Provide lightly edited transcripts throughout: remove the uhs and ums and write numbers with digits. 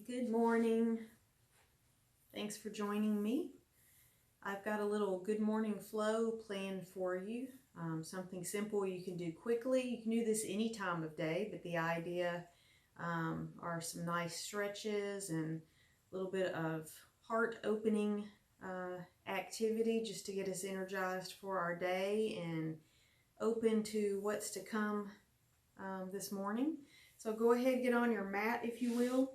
Good morning. Thanks for joining me. I've got a little good morning flow planned for you. Something simple you can do quickly. You can do this any time of day, but the idea are some nice stretches and a little bit of heart opening activity just to get us energized for our day and open to what's to come this morning. So go ahead and get on your mat if you will.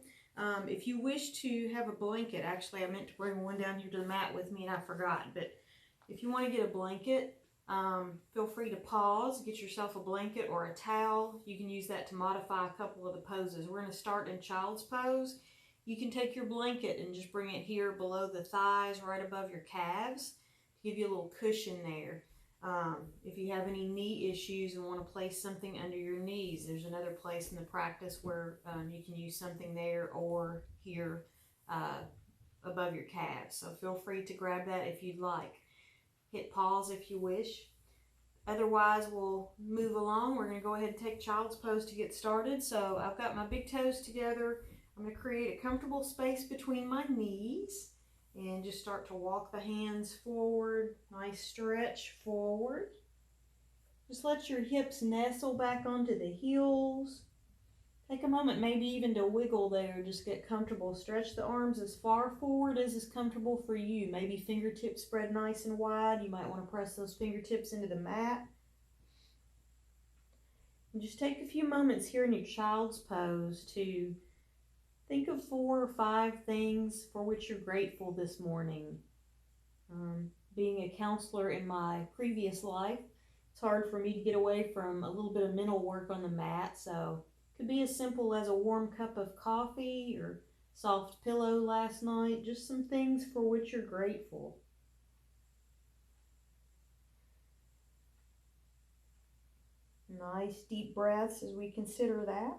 If you wish to have a blanket, actually I meant to bring one down here to the mat with me and I forgot, but if you want to get a blanket, feel free to pause, get yourself a blanket or a towel. You can use that to modify a couple of the poses. We're going to start in child's pose. You can take your blanket and just bring it here below the thighs, right above your calves, to give you a little cushion there. If you have any knee issues and want to place something under your knees, there's another place in the practice where you can use something there or here above your calves. So feel free to grab that if you'd like. Hit pause if you wish. Otherwise, we'll move along. We're going to go ahead and take child's pose to get started. So I've got my big toes together. I'm going to create a comfortable space between my knees. And just start to walk the hands forward. Nice stretch forward. Just let your hips nestle back onto the heels. Take a moment maybe even to wiggle there. Just get comfortable. Stretch the arms as far forward as is comfortable for you. Maybe fingertips spread nice and wide. You might want to press those fingertips into the mat. And just take a few moments here in your child's pose to think of 4 or 5 things for which you're grateful this morning. Being a counselor in my previous life, it's hard for me to get away from a little bit of mental work on the mat. So it could be as simple as a warm cup of coffee or soft pillow last night. Just some things for which you're grateful. Nice deep breaths as we consider that.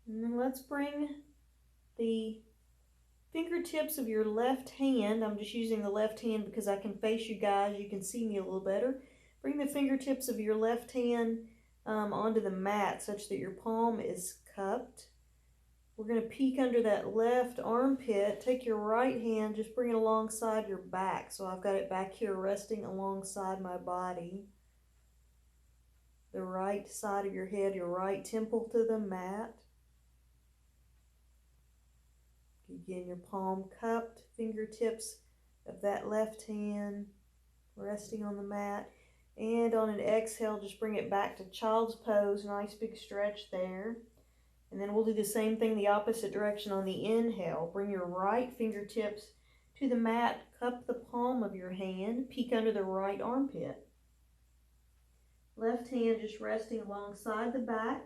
And then let's bring the fingertips of your left hand. I'm just using the left hand because I can face you guys. You can see me a little better. Bring the fingertips of your left hand onto the mat such that your palm is cupped. We're going to peek under that left armpit. Take your right hand, just bring it alongside your back. So I've got it back here resting alongside my body. The right side of your head, your right temple to the mat. Again, your palm cupped, fingertips of that left hand resting on the mat. And on an exhale, just bring it back to child's pose. Nice big stretch there. And then we'll do the same thing the opposite direction on the inhale. Bring your right fingertips to the mat. Cup the palm of your hand. Peek under the right armpit. Left hand just resting alongside the back.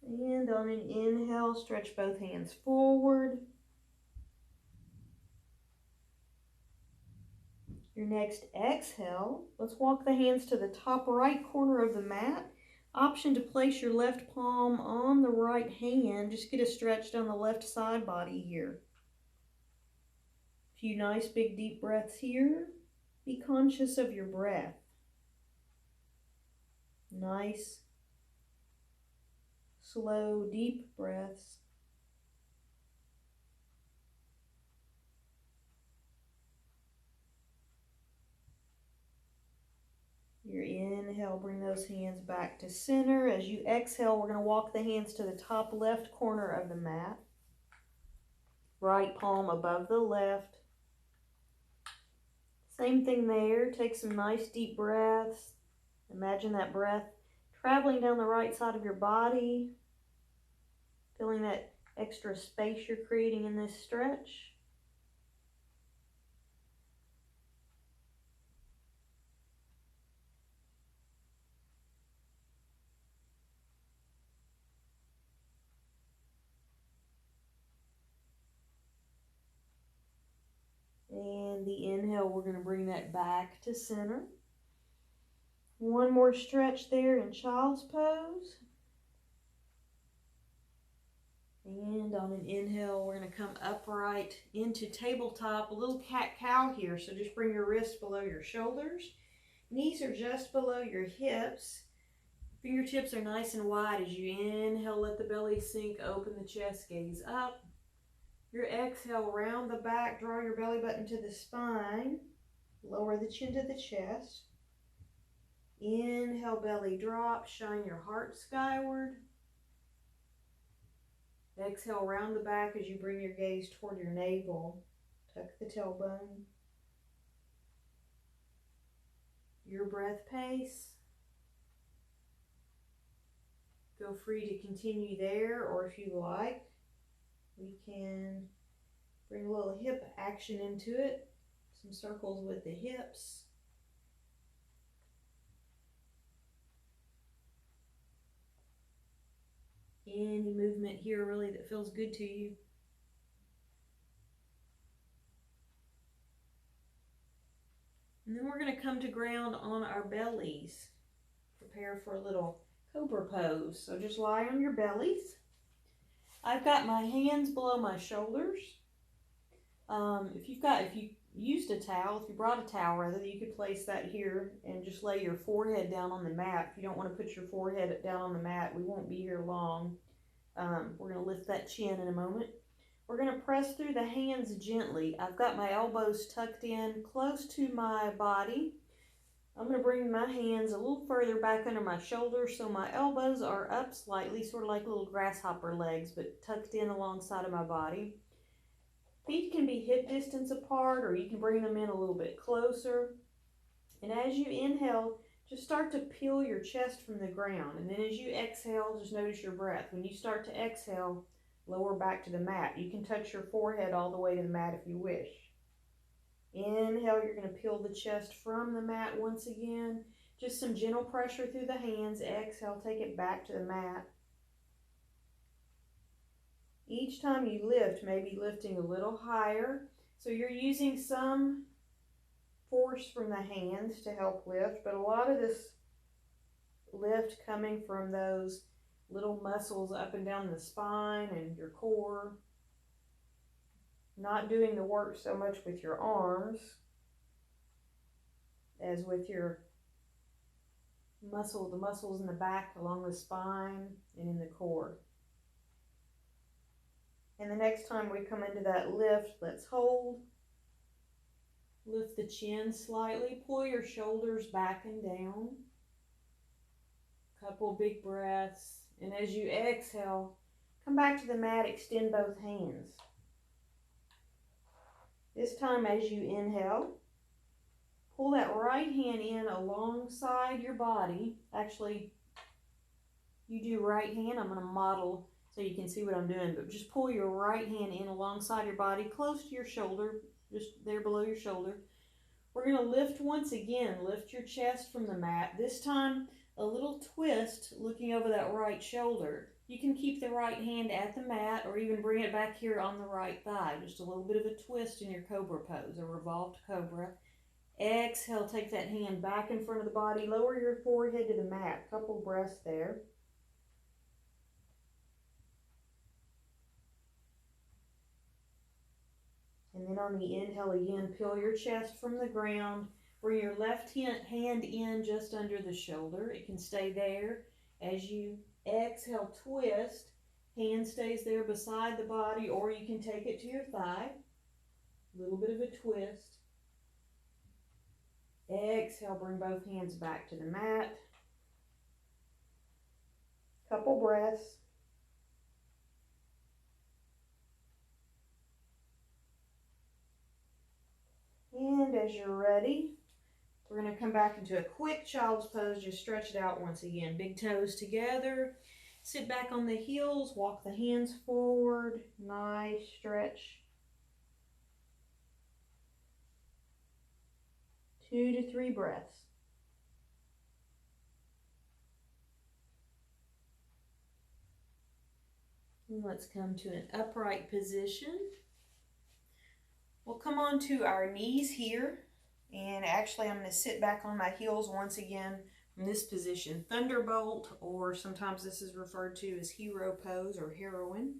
And on an inhale, stretch both hands forward. Your next exhale, let's walk the hands to the top right corner of the mat. Option to place your left palm on the right hand. Just get a stretch down the left side body here. A few nice big deep breaths here. Be conscious of your breath. Nice, slow, deep breaths. Your inhale, bring those hands back to center. As you exhale, we're going to walk the hands to the top left corner of the mat. Right palm above the left. Same thing there. Take some nice deep breaths. Imagine that breath traveling down the right side of your body. Feeling that extra space you're creating in this stretch. And the inhale we're going to bring that back to center. One more stretch there in child's pose. And on an inhale, we're going to come upright into tabletop, a little cat-cow here. So just bring your wrists below your shoulders. Knees are just below your hips. Fingertips are nice and wide. As you inhale, let the belly sink, open the chest, gaze up. Your exhale, round the back, draw your belly button to the spine. Lower the chin to the chest. Inhale, belly drop, shine your heart skyward. Exhale, round the back as you bring your gaze toward your navel. Tuck the tailbone. Your breath pace. Feel free to continue there, or if you like, we can bring a little hip action into it. Some circles with the hips. Any movement here really that feels good to you. And then we're going to come to ground on our bellies. Prepare for a little cobra pose. So just lie on your bellies. I've got my hands below my shoulders. If you used a towel, if you brought a towel rather, you could place that here and just lay your forehead down on the mat. If you don't want to put your forehead down on the mat, we won't be here long. We're going to lift that chin in a moment. We're going to press through the hands gently. I've got my elbows tucked in close to my body. I'm going to bring my hands a little further back under my shoulders so my elbows are up slightly, sort of like little grasshopper legs, but tucked in alongside of my body. Feet can be hip distance apart, or you can bring them in a little bit closer. And as you inhale, just start to peel your chest from the ground. And then as you exhale, just notice your breath. When you start to exhale, lower back to the mat. You can touch your forehead all the way to the mat if you wish. Inhale, you're going to peel the chest from the mat once again. Just some gentle pressure through the hands. Exhale, take it back to the mat. Each time you lift, maybe lifting a little higher. So you're using some force from the hands to help lift, but a lot of this lift coming from those little muscles up and down the spine and your core. Not doing the work so much with your arms as with your the muscles in the back along the spine and in the core. And the next time we come into that lift, let's hold. Lift the chin slightly, pull your shoulders back and down. Couple big breaths. And as you exhale, come back to the mat, extend both hands. This time as you inhale, pull that right hand in alongside your body. Actually, you do right hand. I'm going to model so you can see what I'm doing, but just pull your right hand in alongside your body, close to your shoulder, just there below your shoulder. We're going to lift once again. Lift your chest from the mat. This time, a little twist looking over that right shoulder. You can keep the right hand at the mat or even bring it back here on the right thigh. Just a little bit of a twist in your cobra pose, a revolved cobra. Exhale, take that hand back in front of the body. Lower your forehead to the mat. Couple breaths there. And then on the inhale again, peel your chest from the ground. Bring your left hand in just under the shoulder. It can stay there. As you exhale, twist. Hand stays there beside the body, or you can take it to your thigh. A little bit of a twist. Exhale, bring both hands back to the mat. Couple breaths. And as you're ready, we're going to come back into a quick child's pose. Just stretch it out once again. Big toes together. Sit back on the heels. Walk the hands forward. Nice stretch. 2 to 3 breaths. And let's come to an upright position. We'll come on to our knees here. And actually I'm going to sit back on my heels once again from this position. Thunderbolt, or sometimes this is referred to as hero pose or heroine.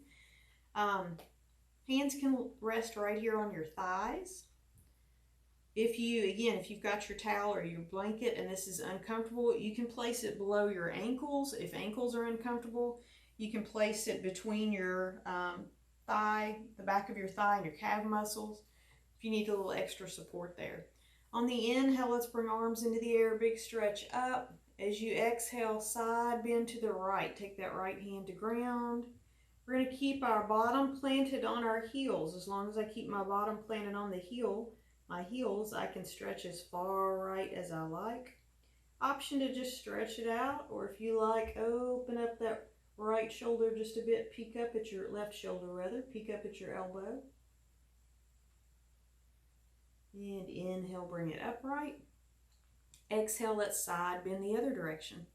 Hands can rest right here on your thighs. If you've got your towel or your blanket and this is uncomfortable, you can place it below your ankles. If ankles are uncomfortable, you can place it between your thigh, the back of your thigh and your calf muscles if you need a little extra support there. On the inhale, let's bring arms into the air, big stretch up. As you exhale, side bend to the right. Take that right hand to ground. We're going to keep our bottom planted on our heels. As long as I keep my bottom planted on the my heels, I can stretch as far right as I like. Option to just stretch it out, or if you like, open up that right shoulder just a bit, peek up at your left shoulder rather, peek up at your elbow. And inhale, bring it upright. Exhale, let's side bend the other direction.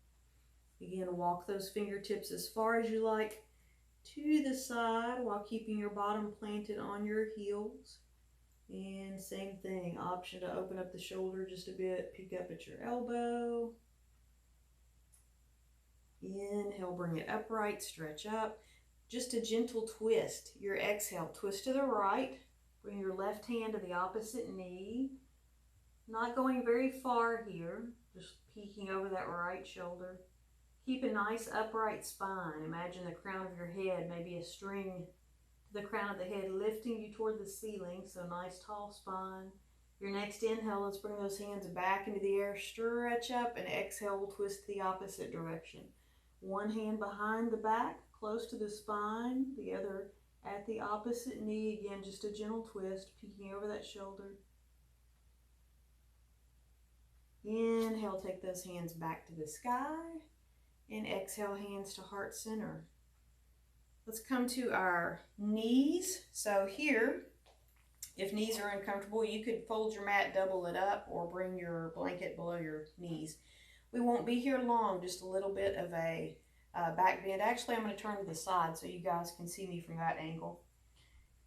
Begin to walk those fingertips as far as you like to the side while keeping your bottom planted on your heels. And same thing, option to open up the shoulder just a bit, peek up at your elbow. Inhale, bring it upright, stretch up. Just a gentle twist. Your exhale, twist to the right. Bring your left hand to the opposite knee. Not going very far here, just peeking over that right shoulder. Keep a nice upright spine. Imagine the crown of your head, maybe a string to the crown of the head, lifting you toward the ceiling, so nice tall spine. Your next inhale, let's bring those hands back into the air, stretch up, and exhale, we'll twist the opposite direction. One hand behind the back, close to the spine, the other at the opposite knee. Again, just a gentle twist, peeking over that shoulder. Inhale, take those hands back to the sky, and exhale, hands to heart center. Let's come to our knees. So here, if knees are uncomfortable, you could fold your mat, double it up, or bring your blanket below your knees. We won't be here long, just a little bit of a back bend. Actually, I'm going to turn to the side so you guys can see me from that angle.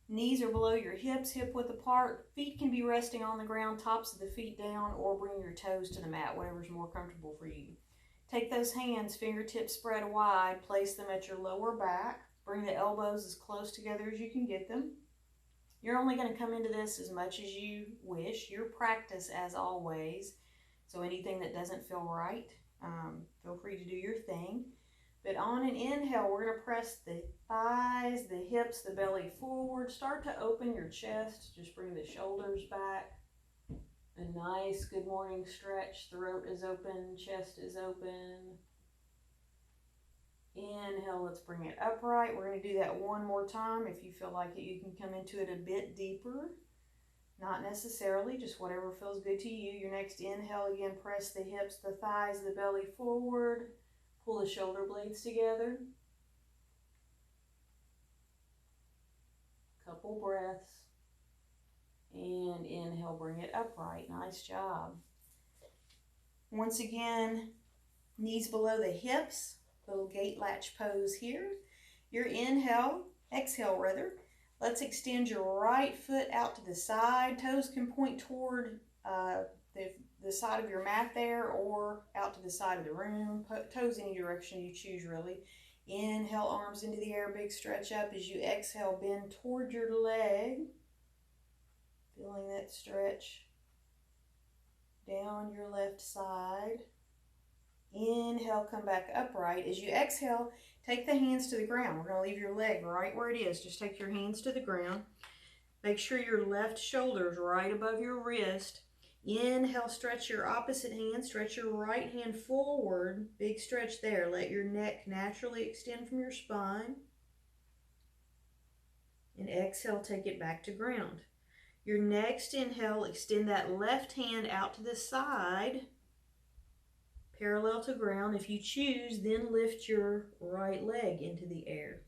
Knees are below your hips, hip width apart. Feet can be resting on the ground, tops of the feet down, or bring your toes to the mat, whatever's more comfortable for you. Take those hands, fingertips spread wide, place them at your lower back. Bring the elbows as close together as you can get them. You're only going to come into this as much as you wish. Your practice as always. So anything that doesn't feel right, feel free to do your thing. But on an inhale, we're going to press the thighs, the hips, the belly forward. Start to open your chest. Just bring the shoulders back. A nice good morning stretch. Throat is open, chest is open. Inhale, let's bring it upright. We're going to do that one more time. If you feel like it, you can come into it a bit deeper. Not necessarily, just whatever feels good to you. Your next inhale, again, press the hips, the thighs, the belly forward. Pull the shoulder blades together. Couple breaths. And inhale, bring it upright. Nice job. Once again, knees below the hips. Little gate latch pose here. Your exhale rather. Let's extend your right foot out to the side. Toes can point toward the side of your mat there or out to the side of the room. Toes any direction you choose really. Inhale, arms into the air, big stretch up. As you exhale, bend toward your leg. Feeling that stretch down your left side. Inhale, come back upright. As you exhale, take the hands to the ground. We're going to leave your leg right where it is. Just take your hands to the ground. Make sure your left shoulder is right above your wrist. Inhale, stretch your opposite hand. Stretch your right hand forward. Big stretch there. Let your neck naturally extend from your spine. And exhale, take it back to ground. Your next inhale, extend that left hand out to the side, parallel to ground. If you choose, then lift your right leg into the air.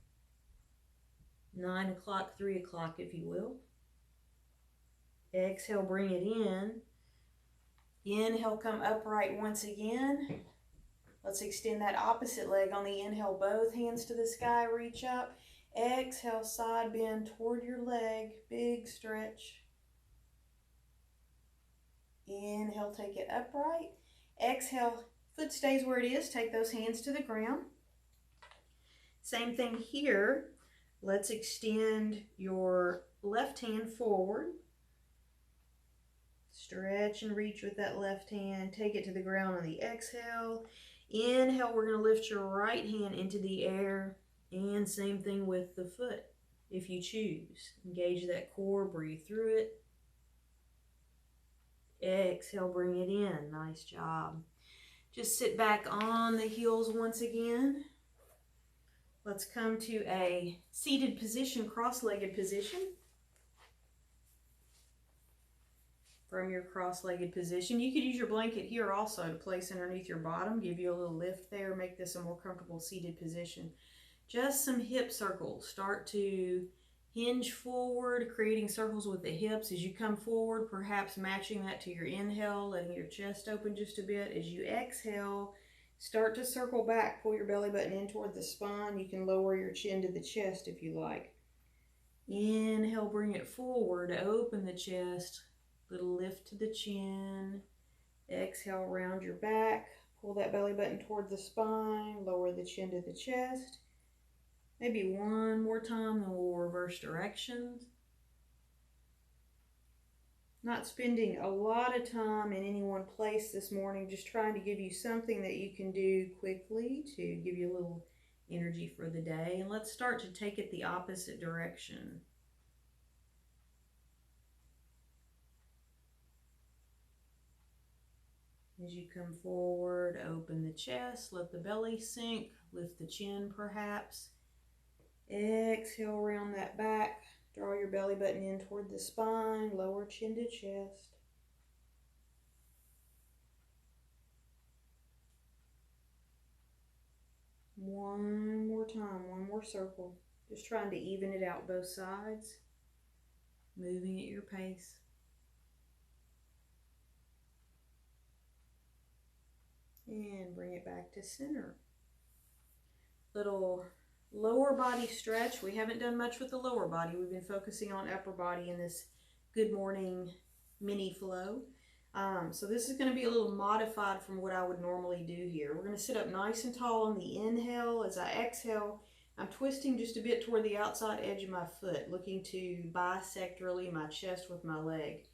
9 o'clock, 3 o'clock, if you will. Exhale, bring it in. Inhale, come upright once again. Let's extend that opposite leg on the inhale, both hands to the sky, reach up. Exhale, side bend toward your leg, big stretch. Inhale, take it upright. Exhale, foot stays where it is. Take those hands to the ground. Same thing here. Let's extend your left hand forward. Stretch and reach with that left hand. Take it to the ground on the exhale. Inhale, we're going to lift your right hand into the air. And same thing with the foot, if you choose. Engage that core, breathe through it. Exhale, bring it in. Nice job. Just sit back on the heels once again. Let's come to a seated position, cross-legged position. From your cross-legged position, you could use your blanket here also to place underneath your bottom, give you a little lift there, make this a more comfortable seated position. Just some hip circles. Start to hinge forward, creating circles with the hips as you come forward, perhaps matching that to your inhale, letting your chest open just a bit. As you exhale, start to circle back, pull your belly button in toward the spine. You can lower your chin to the chest if you like. Inhale, bring it forward, open the chest, little lift to the chin. Exhale, round your back, pull that belly button toward the spine, lower the chin to the chest. Maybe one more time, then we'll reverse directions. Not spending a lot of time in any one place this morning, just trying to give you something that you can do quickly to give you a little energy for the day. And let's start to take it the opposite direction. As you come forward, open the chest, let the belly sink, lift the chin perhaps. Exhale, round that back, draw your belly button in toward the spine, lower chin to chest. One more time, one more circle. Just trying to even it out both sides, moving at your pace. And bring it back to center. Little lower body stretch. We haven't done much with the lower body. We've been focusing on upper body in this Good Morning mini flow. So this is going to be a little modified from what I would normally do here. We're going to sit up nice and tall on the inhale. As I exhale, I'm twisting just a bit toward the outside edge of my foot, looking to bisect really my chest with my leg.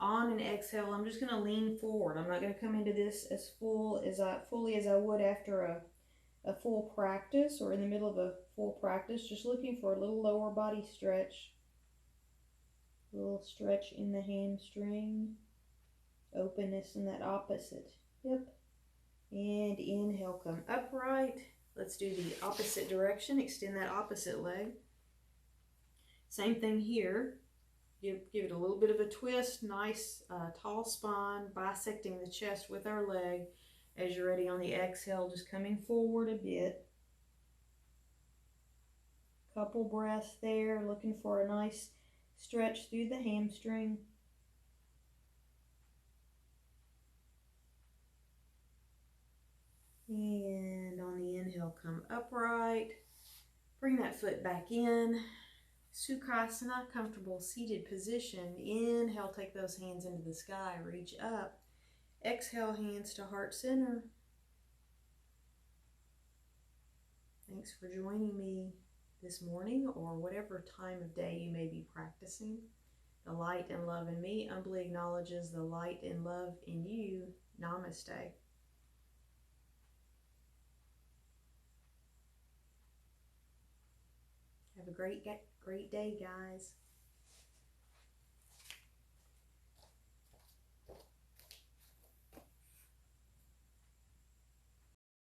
On an exhale, I'm just going to lean forward. I'm not going to come into this as fully as I would after a full practice or in the middle of a full practice. Just looking for a little lower body stretch. A little stretch in the hamstring. Openness in that opposite hip. And inhale, come upright. Let's do the opposite direction. Extend that opposite leg. Same thing here. Give it a little bit of a twist. Nice tall spine, bisecting the chest with our leg. As you're ready on the exhale, just coming forward a bit. Couple breaths there, looking for a nice stretch through the hamstring. And on the inhale, come upright. Bring that foot back in. Sukhasana, comfortable seated position. Inhale, take those hands into the sky, reach up. Exhale, hands to heart center. Thanks for joining me this morning or whatever time of day you may be practicing. The light and love in me humbly acknowledges the light and love in you. Namaste. Have a great day, guys.